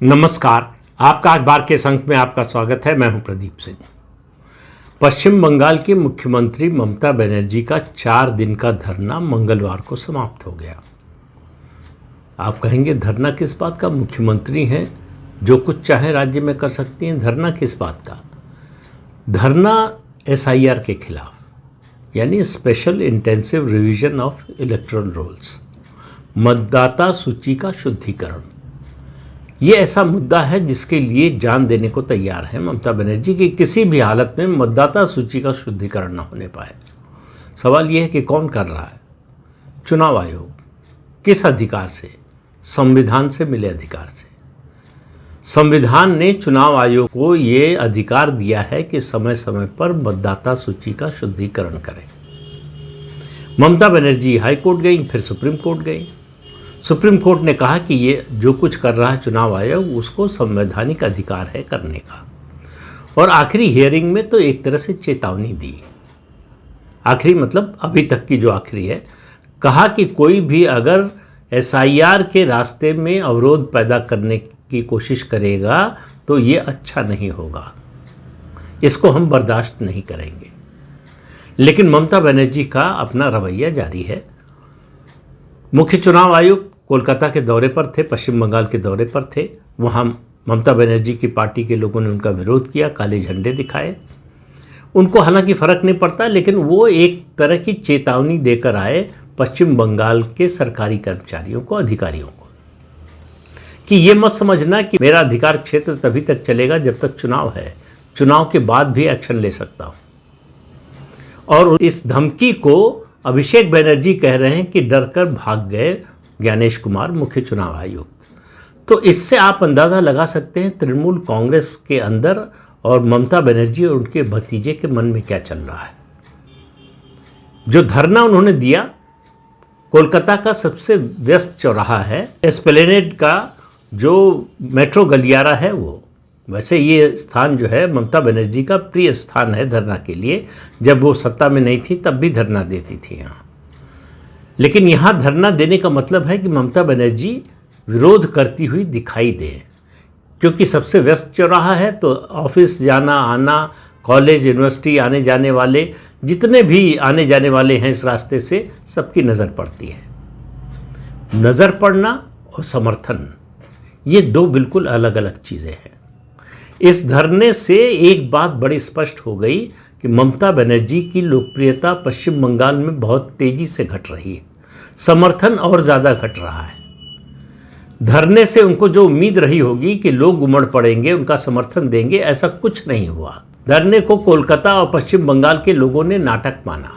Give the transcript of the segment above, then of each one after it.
नमस्कार। आपका अखबार के अंक में आपका स्वागत है। मैं हूं प्रदीप सिंह। पश्चिम बंगाल की मुख्यमंत्री ममता बनर्जी का 4 दिन का धरना मंगलवार को समाप्त हो गया। आप कहेंगे धरना किस बात का? मुख्यमंत्री हैं, जो कुछ चाहे राज्य में कर सकती हैं। धरना किस बात का? धरना SIR के खिलाफ, यानी special intensive revision of electoral rolls, मतदाता सूची का शुद्धिकरण। ये ऐसा मुद्दा है जिसके लिए जान देने को तैयार है ममता बनर्जी कि किसी भी हालत में मतदाता सूची का शुद्धिकरण न होने पाए। सवाल यह है कि कौन कर रहा है? चुनाव आयोग। किस अधिकार से? संविधान से मिले अधिकार से। संविधान ने चुनाव आयोग को ये अधिकार दिया है कि समय समय पर मतदाता सूची का शुद्धिकरण करे। ममता बनर्जी हाई कोर्ट गई, फिर सुप्रीम कोर्ट गई। सुप्रीम कोर्ट ने कहा कि ये जो कुछ कर रहा है चुनाव आयोग, उसको संवैधानिक अधिकार है करने का। और आखिरी हियरिंग में तो एक तरह से चेतावनी दी। आखिरी मतलब अभी तक की जो आखिरी है, कहा कि कोई भी अगर SIR के रास्ते में अवरोध पैदा करने की कोशिश करेगा तो ये अच्छा नहीं होगा, इसको हम बर्दाश्त नहीं करेंगे। लेकिन ममता बनर्जी का अपना रवैया जारी है। मुख्य चुनाव आयुक्त कोलकाता के दौरे पर थे, पश्चिम बंगाल के दौरे पर थे। वहाँ ममता बनर्जी की पार्टी के लोगों ने उनका विरोध किया, काले झंडे दिखाए। उनको हालांकि फ़र्क नहीं पड़ता, लेकिन वो एक तरह की चेतावनी देकर आए पश्चिम बंगाल के सरकारी कर्मचारियों को, अधिकारियों को, कि ये मत समझना कि मेरा अधिकार क्षेत्र तभी तक चलेगा जब तक चुनाव है, चुनाव के बाद भी एक्शन ले सकता हूँ। और इस धमकी को अभिषेक बनर्जी कह रहे हैं कि डर कर भाग गए ज्ञानेश कुमार, मुख्य चुनाव आयुक्त। तो इससे आप अंदाज़ा लगा सकते हैं तृणमूल कांग्रेस के अंदर और ममता बनर्जी और उनके भतीजे के मन में क्या चल रहा है। जो धरना उन्होंने दिया, कोलकाता का सबसे व्यस्त चौराहा है, एस्प्लेनेड का जो मेट्रो गलियारा है वो। वैसे ये स्थान जो है ममता बनर्जी का प्रिय स्थान है धरना के लिए। जब वो सत्ता में नहीं थी तब भी धरना देती थी यहाँ। लेकिन यहाँ धरना देने का मतलब है कि ममता बनर्जी विरोध करती हुई दिखाई दे, क्योंकि सबसे व्यस्त चौराहा है तो ऑफिस जाना आना, कॉलेज यूनिवर्सिटी आने जाने वाले, जितने भी आने जाने वाले हैं इस रास्ते से, सबकी नज़र पड़ती है। नज़र पड़ना और समर्थन, ये दो बिल्कुल अलग अलग चीज़ें हैं। इस धरने से एक बात बड़ी स्पष्ट हो गई कि ममता बनर्जी की लोकप्रियता पश्चिम बंगाल में बहुत तेजी से घट रही है, समर्थन और ज़्यादा घट रहा है। धरने से उनको जो उम्मीद रही होगी कि लोग उमड़ पड़ेंगे, उनका समर्थन देंगे, ऐसा कुछ नहीं हुआ। धरने को कोलकाता और पश्चिम बंगाल के लोगों ने नाटक माना।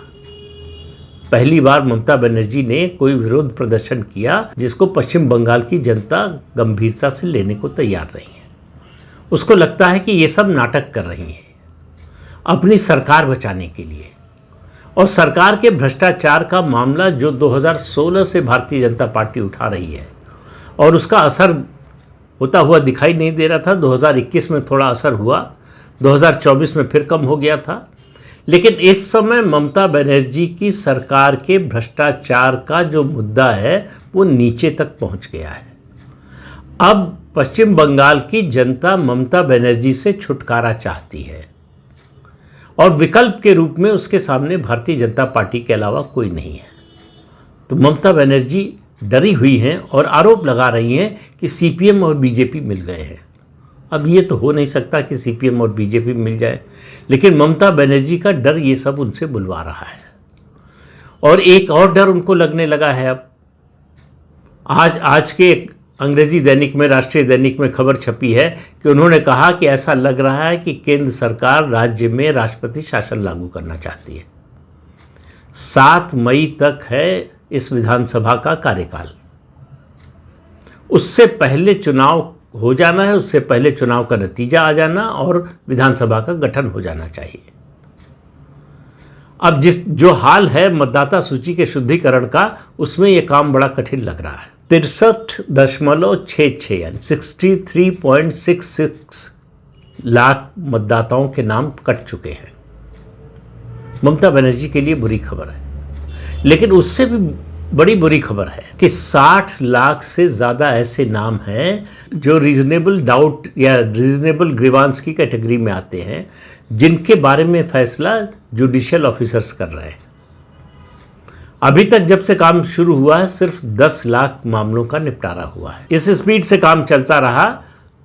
पहली बार ममता बनर्जी ने कोई विरोध प्रदर्शन किया जिसको पश्चिम बंगाल की जनता गंभीरता से लेने को तैयार नहीं है। उसको लगता है कि ये सब नाटक कर रही है अपनी सरकार बचाने के लिए। और सरकार के भ्रष्टाचार का मामला जो 2016 से भारतीय जनता पार्टी उठा रही है और उसका असर होता हुआ दिखाई नहीं दे रहा था। 2021 में थोड़ा असर हुआ, 2024 में फिर कम हो गया था। लेकिन इस समय ममता बनर्जी की सरकार के भ्रष्टाचार का जो मुद्दा है वो नीचे तक पहुंच गया है। अब पश्चिम बंगाल की जनता ममता बनर्जी से छुटकारा चाहती है और विकल्प के रूप में उसके सामने भारतीय जनता पार्टी के अलावा कोई नहीं है। तो ममता बनर्जी डरी हुई हैं और आरोप लगा रही हैं कि CPM और BJP मिल गए हैं। अब ये तो हो नहीं सकता कि CPM और BJP मिल जाए, लेकिन ममता बनर्जी का डर ये सब उनसे बुलवा रहा है। और एक और डर उनको लगने लगा है। अब आज के एक अंग्रेजी दैनिक में, राष्ट्रीय दैनिक में खबर छपी है कि उन्होंने कहा कि ऐसा लग रहा है कि केंद्र सरकार राज्य में राष्ट्रपति शासन लागू करना चाहती है। 7 मई तक है इस विधानसभा का कार्यकाल। उससे पहले चुनाव हो जाना है, उससे पहले चुनाव का नतीजा आ जाना और विधानसभा का गठन हो जाना चाहिए। अब जो हाल है मतदाता सूची के शुद्धिकरण का, उसमें यह काम बड़ा कठिन लग रहा है। 63.66 यानी 63.66 लाख मतदाताओं के नाम कट चुके हैं। ममता बनर्जी के लिए बुरी खबर है, लेकिन उससे भी बड़ी बुरी खबर है कि 60 लाख से ज़्यादा ऐसे नाम हैं जो रीजनेबल डाउट या रीजनेबल ग्रीवांस की कैटेगरी में आते हैं, जिनके बारे में फैसला जुडिशियल ऑफिसर्स कर रहे हैं। अभी तक जब से काम शुरू हुआ है सिर्फ 10 लाख मामलों का निपटारा हुआ है। इस स्पीड से काम चलता रहा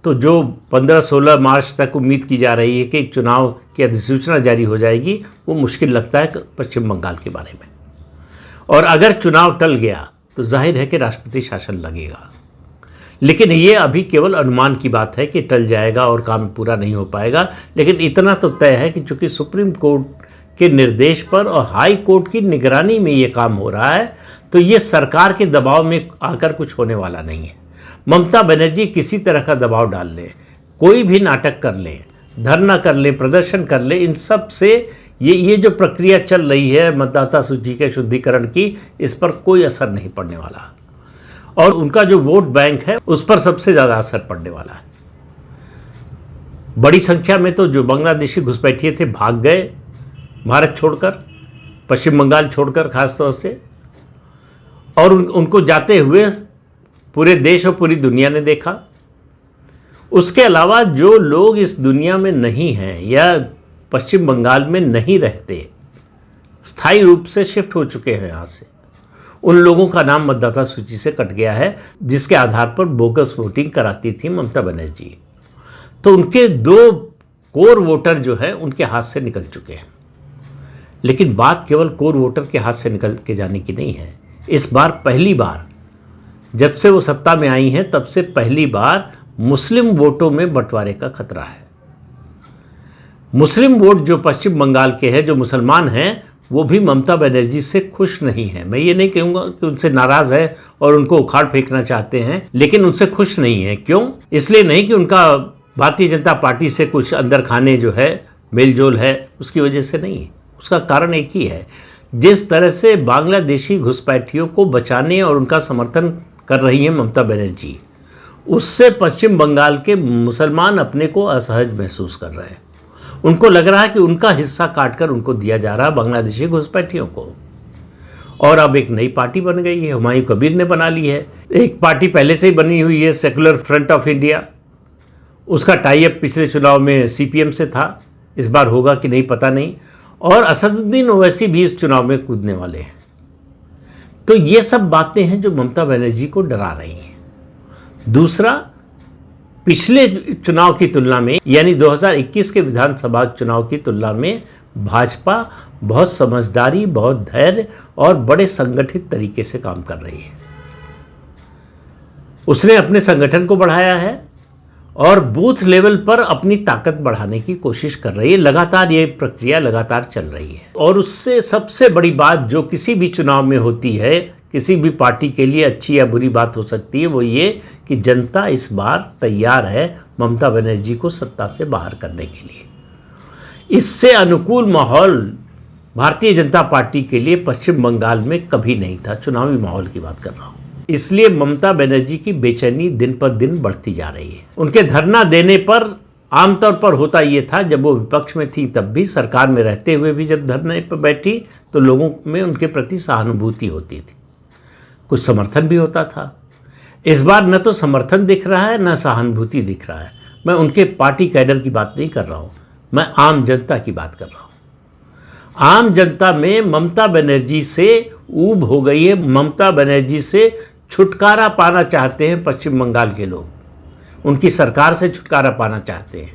तो जो 15-16 मार्च तक उम्मीद की जा रही है कि चुनाव की अधिसूचना जारी हो जाएगी, वो मुश्किल लगता है पश्चिम बंगाल के बारे में। और अगर चुनाव टल गया तो जाहिर है कि राष्ट्रपति शासन लगेगा, लेकिन ये अभी केवल अनुमान की बात है कि टल जाएगा और काम पूरा नहीं हो पाएगा। लेकिन इतना तो तय है कि चूंकि सुप्रीम कोर्ट के निर्देश पर और हाई कोर्ट की निगरानी में ये काम हो रहा है, तो ये सरकार के दबाव में आकर कुछ होने वाला नहीं है। ममता बनर्जी किसी तरह का दबाव डाल लें, कोई भी नाटक कर लें, धरना कर लें, प्रदर्शन कर लें, इन सब से ये जो प्रक्रिया चल रही है मतदाता सूची के शुद्धिकरण की, इस पर कोई असर नहीं पड़ने वाला। और उनका जो वोट बैंक है उस पर सबसे ज़्यादा असर पड़ने वाला है। बड़ी संख्या में तो जो बांग्लादेशी घुसपैठिए थे भाग गए भारत छोड़कर, पश्चिम बंगाल छोड़कर खासतौर से, और उनको जाते हुए पूरे देश और पूरी दुनिया ने देखा। उसके अलावा जो लोग इस दुनिया में नहीं हैं या पश्चिम बंगाल में नहीं रहते, स्थायी रूप से शिफ्ट हो चुके हैं यहाँ से, उन लोगों का नाम मतदाता सूची से कट गया है, जिसके आधार पर बोगस वोटिंग कराती थी ममता बनर्जी। तो उनके 2 कोर वोटर जो है उनके हाथ से निकल चुके हैं। लेकिन बात केवल कोर वोटर के हाथ से निकल के जाने की नहीं है। इस बार पहली बार जब से वो सत्ता में आई हैं, तब से पहली बार मुस्लिम वोटों में बंटवारे का खतरा है। मुस्लिम वोट जो पश्चिम बंगाल के हैं, जो मुसलमान हैं, वो भी ममता बनर्जी से खुश नहीं है। मैं ये नहीं कहूँगा कि उनसे नाराज़ है और उनको उखाड़ फेंकना चाहते हैं, लेकिन उनसे खुश नहीं है। क्यों? इसलिए नहीं कि उनका भारतीय जनता पार्टी से कुछ अंदर खाने जो है मेलजोल है, उसकी वजह से नहीं है। उसका कारण एक ही है, जिस तरह से बांग्लादेशी घुसपैठियों को बचाने और उनका समर्थन कर रही हैं ममता बनर्जी, उससे पश्चिम बंगाल के मुसलमान अपने को असहज महसूस कर रहे हैं। उनको लग रहा है कि उनका हिस्सा काटकर उनको दिया जा रहा है बांग्लादेशी घुसपैठियों को। और अब एक नई पार्टी बन गई है, हुमायूं कबीर ने बना ली है। एक पार्टी पहले से ही बनी हुई है, सेकुलर फ्रंट ऑफ इंडिया। उसका टाई अप पिछले चुनाव में सीपीएम से था, इस बार होगा कि नहीं पता नहीं। और असदुद्दीन ओवैसी भी इस चुनाव में कूदने वाले हैं। तो ये सब बातें हैं जो ममता बनर्जी को डरा रही हैं। दूसरा, पिछले चुनाव की तुलना में, यानी 2021 के विधानसभा चुनाव की तुलना में, भाजपा बहुत समझदारी, बहुत धैर्य और बड़े संगठित तरीके से काम कर रही है। उसने अपने संगठन को बढ़ाया है और बूथ लेवल पर अपनी ताकत बढ़ाने की कोशिश कर रही है। लगातार ये प्रक्रिया लगातार चल रही है। और उससे सबसे बड़ी बात जो किसी भी चुनाव में होती है, किसी भी पार्टी के लिए अच्छी या बुरी बात हो सकती है, वो ये कि जनता इस बार तैयार है ममता बनर्जी को सत्ता से बाहर करने के लिए। इससे अनुकूल माहौल भारतीय जनता पार्टी के लिए पश्चिम बंगाल में कभी नहीं था। चुनावी माहौल की बात कर रहा हूँ। इसलिए ममता बनर्जी की बेचैनी दिन पर दिन बढ़ती जा रही है। उनके धरना देने पर आमतौर पर होता ये था, जब वो विपक्ष में थी तब भी, सरकार में रहते हुए भी जब धरने पर बैठी तो लोगों में उनके प्रति सहानुभूति होती थी, कुछ समर्थन भी होता था। इस बार न तो समर्थन दिख रहा है, न सहानुभूति दिख रहा है। मैं उनके पार्टी कैडर की बात नहीं कर रहा हूँ, मैं आम जनता की बात कर रहा हूँ। आम जनता में ममता बनर्जी से ऊब हो गई है। ममता बनर्जी से छुटकारा पाना चाहते हैं पश्चिम बंगाल के लोग, उनकी सरकार से छुटकारा पाना चाहते हैं।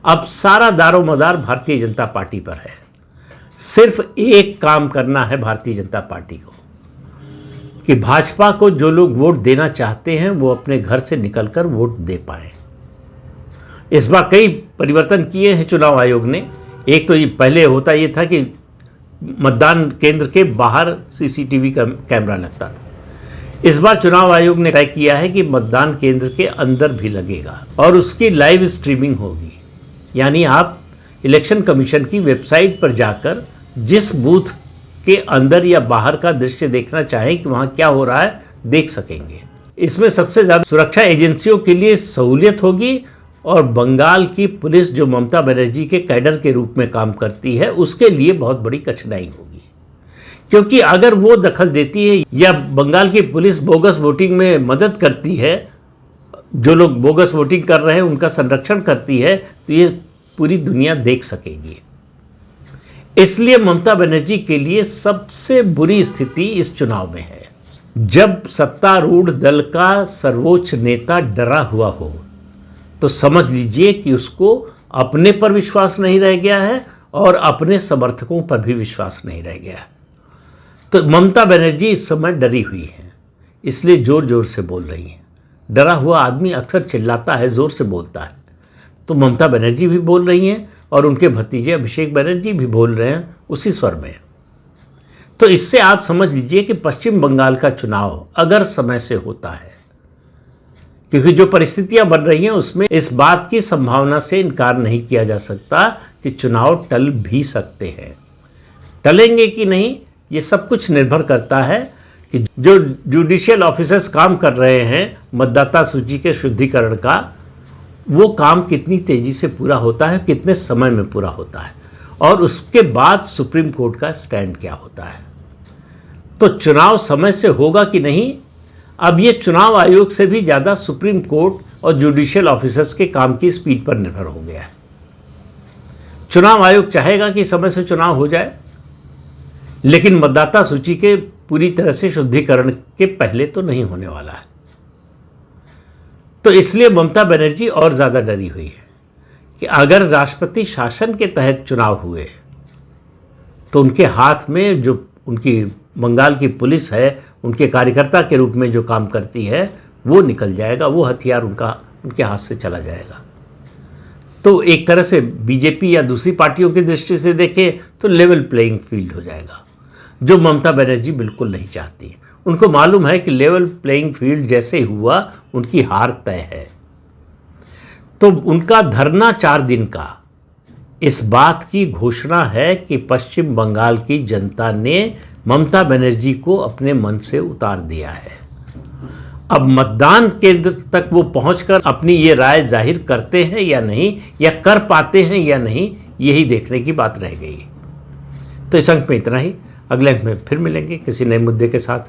अब सारा दारोमदार भारतीय जनता पार्टी पर है। सिर्फ एक काम करना है भारतीय जनता पार्टी को कि भाजपा को जो लोग वोट देना चाहते हैं वो अपने घर से निकलकर वोट दे पाए। इस बार कई परिवर्तन किए हैं चुनाव आयोग ने। एक तो ये पहले होता ये था कि मतदान केंद्र के बाहर सीसीटीवी का कैमरा लगता था। इस बार चुनाव आयोग ने तय किया है कि मतदान केंद्र के अंदर भी लगेगा और उसकी लाइव स्ट्रीमिंग होगी। यानी आप इलेक्शन कमीशन की वेबसाइट पर जाकर जिस बूथ के अंदर या बाहर का दृश्य देखना चाहें कि वहाँ क्या हो रहा है, देख सकेंगे। इसमें सबसे ज़्यादा सुरक्षा एजेंसियों के लिए सहूलियत होगी और बंगाल की पुलिस जो ममता बनर्जी के कैडर के रूप में काम करती है उसके लिए बहुत बड़ी कठिनाई होगी, क्योंकि अगर वो दखल देती है या बंगाल की पुलिस बोगस वोटिंग में मदद करती है, जो लोग बोगस वोटिंग कर रहे हैं उनका संरक्षण करती है, तो ये पूरी दुनिया देख सकेगी। इसलिए ममता बनर्जी के लिए सबसे बुरी स्थिति इस चुनाव में है। जब सत्तारूढ़ दल का सर्वोच्च नेता डरा हुआ हो तो समझ लीजिए कि उसको अपने पर विश्वास नहीं रह गया है और अपने समर्थकों पर भी विश्वास नहीं रह गया है। तो ममता बनर्जी इस समय डरी हुई है, इसलिए जोर जोर से बोल रही हैं। डरा हुआ आदमी अक्सर चिल्लाता है, जोर से बोलता है। तो ममता बनर्जी भी बोल रही हैं और उनके भतीजे अभिषेक बनर्जी भी बोल रहे हैं उसी स्वर में। तो इससे आप समझ लीजिए कि पश्चिम बंगाल का चुनाव अगर समय से होता है, क्योंकि जो परिस्थितियां बन रही हैं उसमें इस बात की संभावना से इनकार नहीं किया जा सकता कि चुनाव टल भी सकते हैं। टलेंगे कि नहीं, ये सब कुछ निर्भर करता है कि जो जुडिशियल ऑफिसर्स काम कर रहे हैं मतदाता सूची के शुद्धिकरण का, वो काम कितनी तेज़ी से पूरा होता है, कितने समय में पूरा होता है, और उसके बाद सुप्रीम कोर्ट का स्टैंड क्या होता है। तो चुनाव समय से होगा कि नहीं, अब ये चुनाव आयोग से भी ज़्यादा सुप्रीम कोर्ट और जुडिशियल ऑफिसर्स के काम की स्पीड पर निर्भर हो गया है। चुनाव आयोग चाहेगा कि समय से चुनाव हो जाए, लेकिन मतदाता सूची के पूरी तरह से शुद्धिकरण के पहले तो नहीं होने वाला है। तो इसलिए ममता बनर्जी और ज़्यादा डरी हुई है कि अगर राष्ट्रपति शासन के तहत चुनाव हुए तो उनके हाथ में जो उनकी बंगाल की पुलिस है, उनके कार्यकर्ता के रूप में जो काम करती है, वो निकल जाएगा, वो हथियार उनके हाथ से चला जाएगा। तो एक तरह से बीजेपी या दूसरी पार्टियों की दृष्टि से देखें तो लेवल प्लेइंग फील्ड हो जाएगा, जो ममता बनर्जी बिल्कुल नहीं चाहती। उनको मालूम है कि लेवल प्लेइंग फील्ड जैसे हुआ उनकी हार तय है। तो उनका धरना 4 दिन का इस बात की घोषणा है कि पश्चिम बंगाल की जनता ने ममता बनर्जी को अपने मन से उतार दिया है। अब मतदान केंद्र तक वो पहुंचकर अपनी ये राय जाहिर करते हैं या नहीं, या कर पाते हैं या नहीं, यही देखने की बात रह गई। तो इस अंक में इतना ही। अगले अंक में फिर मिलेंगे किसी नए मुद्दे के साथ।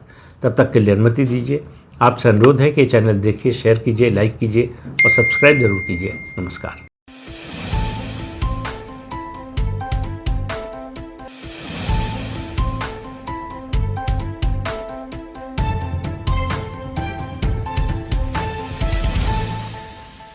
तब तक के लिए अनुमति दीजिए। आपसे अनुरोध है कि चैनल देखिए, शेयर कीजिए, लाइक कीजिए और सब्सक्राइब जरूर कीजिए। नमस्कार।